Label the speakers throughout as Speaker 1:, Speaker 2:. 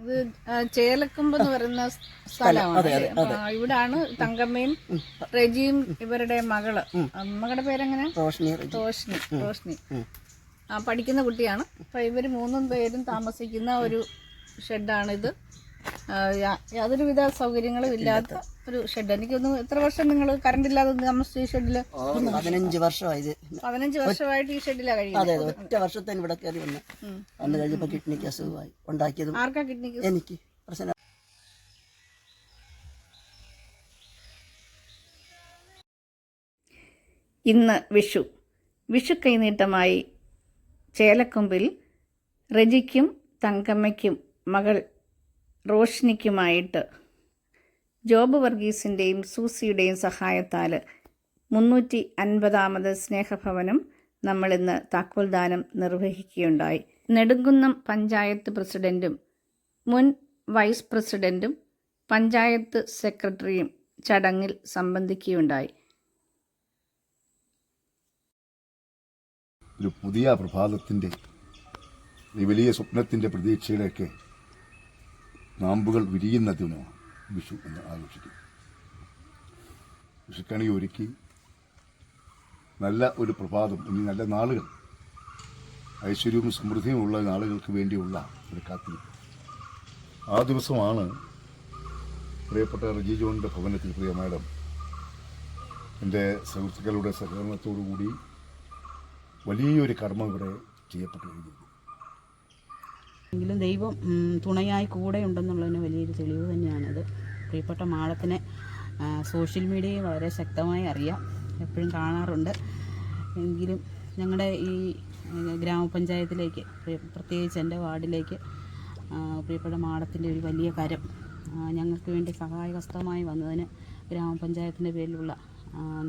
Speaker 1: ഇത് ചേലക്കമ്പ് എന്ന് പറയുന്ന സ്ഥലമാണ്. ഇവിടാണ് തങ്കമ്മയും റെജിയും ഇവരുടെ മകള്. മകളുടെ പേരെങ്ങനെ? റോഷ്നി. പഠിക്കുന്ന കുട്ടിയാണ്. അപ്പൊ ഇവര് 3 പേരും താമസിക്കുന്ന ഒരു ഷെഡാണിത്. യാതൊരുവിധ സൗകര്യങ്ങളും ഇല്ലാത്ത ഒരു ഷെഡ്. എനിക്കൊന്ന് എത്ര വർഷം നിങ്ങൾ കറണ്ട് ഇല്ലാതെ താമസിച്ച ഈ ഷെഡില്?
Speaker 2: 15 വർഷമായി.
Speaker 1: 15 വർഷമായിട്ട് ഈ ഷെഡിലാണ് കഴിയുന്നത്.
Speaker 2: അതെ, ഒറ്റ വർഷത്തെ ഇവിടെ കയറി വന്ന് കഴിഞ്ഞപ്പോ കിഡ്നിക്ക് അസുഖമായി. ഉണ്ടാക്കിയതും
Speaker 1: ആർക്കാ കിഡ്നിക്ക്?
Speaker 2: എനിക്ക് പ്രശ്നം.
Speaker 1: ഇന്ന് വിഷു കൈനീട്ടമായി ചേലക്കൊമ്പിൽ റെജിക്കും തങ്കമ്മയ്ക്കും മകൾ റോഷ്നിക്കുമായിട്ട് ജോബ് വർഗീസിൻ്റെയും സൂസിയുടെയും സഹായത്താൽ 350ാമത് സ്നേഹഭവനം നമ്മളിന്ന് താക്കോൽദാനം നിർവഹിക്കുകയുണ്ടായി. നെടുങ്കുന്നം പഞ്ചായത്ത് പ്രസിഡൻറ്റും മുൻ വൈസ് പ്രസിഡൻറ്റും പഞ്ചായത്ത് സെക്രട്ടറിയും ചടങ്ങിൽ സംബന്ധിക്കുകയുണ്ടായി.
Speaker 3: ഒരു പുതിയ പ്രഭാതത്തിൻ്റെ വലിയ സ്വപ്നത്തിൻ്റെ പ്രതീക്ഷയിലേക്ക് നാമ്പുകൾ വിരിയുന്നതിനുമാണ് വിഷു എന്ന് ആഘോഷിക്കും. വിഷുക്കണി ഒരുക്കി നല്ല ഒരു പ്രഭാതം, ഇനി നല്ല നാളുകൾ, ഐശ്വര്യവും സമൃദ്ധിയും ഉള്ള നാളുകൾക്ക് വേണ്ടിയുള്ള ഒരു കാത്തിരിപ്പ്. ആ ദിവസമാണ് പ്രിയപ്പെട്ട റെജി ജോണിൻ്റെ ഭവനത്തിൽ പ്രിയ മാഡം എൻ്റെ സുഹൃത്തുക്കളുടെ സഹകരണത്തോടുകൂടി വലിയൊരു കർമ്മം ഇവിടെ ചെയ്യപ്പെട്ടു കഴിഞ്ഞു.
Speaker 4: എങ്കിലും ദൈവം തുണയായി കൂടെ ഉണ്ടെന്നുള്ളതിന് വലിയൊരു തെളിവ് തന്നെയാണത്. പ്രിയപ്പെട്ട മാഡത്തിനെ സോഷ്യൽ മീഡിയയിൽ വളരെ ശക്തമായി അറിയാം, എപ്പോഴും കാണാറുണ്ട്. എങ്കിലും ഞങ്ങളുടെ ഈ ഗ്രാമപഞ്ചായത്തിലേക്ക്, പ്രത്യേകിച്ച് എൻ്റെ വാർഡിലേക്ക് പ്രിയപ്പെട്ട മാഡത്തിൻ്റെ ഒരു വലിയ കരം ഞങ്ങൾക്ക് വേണ്ടി സഹായഹസ്തമായി വന്നതിന് ഗ്രാമപഞ്ചായത്തിൻ്റെ പേരിലുള്ള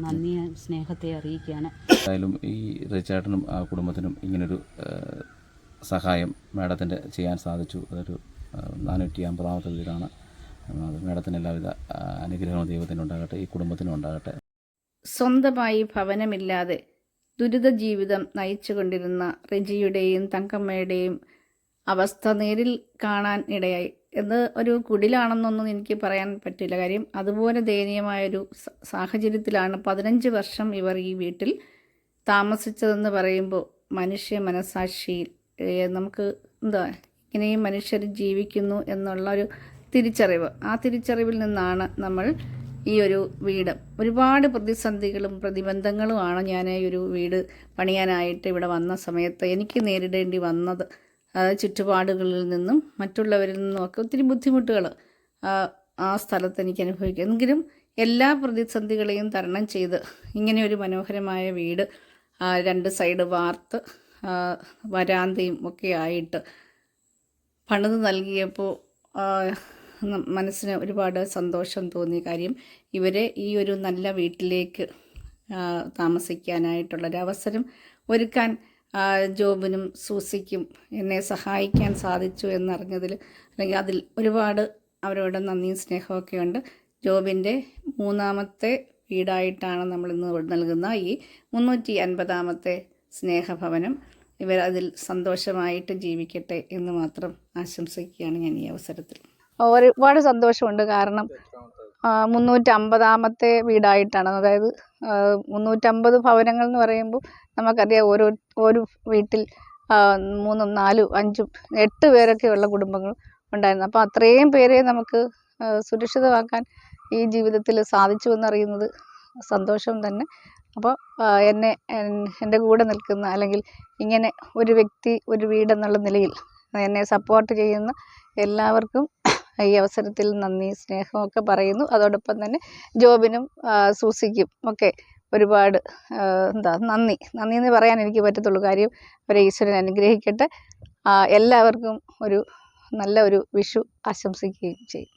Speaker 4: നന്ദി, സ്നേഹത്തെ അറിയിക്കുകയാണ്.
Speaker 5: എന്തായാലും ഈ റെജിച്ചേട്ടനും ആ കുടുംബത്തിനും ഇങ്ങനൊരു സഹായം മാഡത്തിൻ്റെ ചെയ്യാൻ സാധിച്ചു. അതൊരു 450ാമത്തെ വീടാണ്. മാഡത്തിന് എല്ലാവിധ അനുഗ്രഹവും ദൈവത്തിനുണ്ടാകട്ടെ, ഈ കുടുംബത്തിനും ഉണ്ടാകട്ടെ.
Speaker 1: സ്വന്തമായി ഭവനമില്ലാതെ ദുരിത ജീവിതം നയിച്ചുകൊണ്ടിരുന്ന റെജിയുടെയും തങ്കമ്മയുടെയും അവസ്ഥ നേരിൽ കാണാൻ ഇടയായി. എന്ന് ഒരു കുടിലാണെന്നൊന്നും എനിക്ക് പറയാൻ പറ്റില്ല. കാര്യം അതുപോലെ ദയനീയമായൊരു സാഹചര്യത്തിലാണ് 15 വർഷം ഇവർ ഈ വീട്ടിൽ താമസിച്ചതെന്ന് പറയുമ്പോൾ മനുഷ്യ മനസാക്ഷിയിൽ നമുക്ക് ഇങ്ങനെയും മനുഷ്യർ ജീവിക്കുന്നു എന്നുള്ളൊരു തിരിച്ചറിവ്, ആ തിരിച്ചറിവിൽ നിന്നാണ് നമ്മൾ ഈ ഒരു വീട്, ഒരുപാട് പ്രതിസന്ധികളും പ്രതിബന്ധങ്ങളുമാണ് ഞാൻ ഈ ഒരു വീട് പണിയാനായിട്ട് ഇവിടെ വന്ന സമയത്ത് എനിക്ക് നേരിടേണ്ടി വന്നത്. ചുറ്റുപാടുകളിൽ നിന്നും മറ്റുള്ളവരിൽ നിന്നുമൊക്കെ ഒത്തിരി ബുദ്ധിമുട്ടുകൾ ആ സ്ഥലത്ത് എനിക്ക് അനുഭവിക്കും. എങ്കിലും എല്ലാ പ്രതിസന്ധികളെയും തരണം ചെയ്ത് ഇങ്ങനെ ഒരു മനോഹരമായ വീട് 2 സൈഡ് വാർത്ത് വരാന്തയും ഒക്കെ ആയിട്ട് പണിത് നൽകിയപ്പോൾ മനസ്സിന് ഒരുപാട് സന്തോഷം തോന്നിയ കാര്യം, ഇവരെ ഈ ഒരു നല്ല വീട്ടിലേക്ക് താമസിക്കാനായിട്ടുള്ളൊരവസരം ഒരുക്കാൻ ജോബിനും സൂസിക്കും എന്നെ സഹായിക്കാൻ സാധിച്ചു എന്നറിഞ്ഞതിൽ, അല്ലെങ്കിൽ അതിൽ ഒരുപാട് അവരോട് നന്ദിയും സ്നേഹമൊക്കെ ഉണ്ട്. ജോബിൻ്റെ 3ാമത്തെ വീടായിട്ടാണ് നമ്മളിന്ന് നൽകുന്ന ഈ 350ാമത്തെ സ്നേഹഭവനം. ഇവർ അതിൽ സന്തോഷമായിട്ട് ജീവിക്കട്ടെ എന്ന് മാത്രം ആശംസിക്കുകയാണ് ഞാൻ ഈ അവസരത്തിൽ. ഒരുപാട് സന്തോഷമുണ്ട്. കാരണം 350ാമത്തെ വീടായിട്ടാണ്, അതായത് 350 ഭവനങ്ങൾ എന്ന് പറയുമ്പോൾ നമുക്കറിയാം ഒരു വീട്ടിൽ 3, 4, 5, 8 പേരൊക്കെ ഉള്ള കുടുംബങ്ങൾ ഉണ്ടായിരുന്നു. അപ്പോൾ അത്രയും പേരെ നമുക്ക് സുരക്ഷിതമാക്കാൻ ഈ ജീവിതത്തിൽ സാധിച്ചു എന്നറിയുന്നത് സന്തോഷം തന്നെ. അപ്പോൾ എൻ്റെ കൂടെ നിൽക്കുന്ന, അല്ലെങ്കിൽ ഇങ്ങനെ ഒരു വ്യക്തി ഒരു വീടെന്നുള്ള നിലയിൽ എന്നെ സപ്പോർട്ട് ചെയ്യുന്ന എല്ലാവർക്കും ഈ അവസരത്തിൽ നന്ദി സ്നേഹമൊക്കെ പറയുന്നു. അതോടൊപ്പം തന്നെ ജോബിനും സൂസിക്കും ഒക്കെ ഒരുപാട് നന്ദി എന്ന് പറയാൻ എനിക്ക് പറ്റത്തുള്ളൂ. കാര്യം അവരെ ഈശ്വരൻ അനുഗ്രഹിക്കട്ടെ. എല്ലാവർക്കും നല്ല ഒരു വിഷു ആശംസിക്കുകയും ചെയ്യും.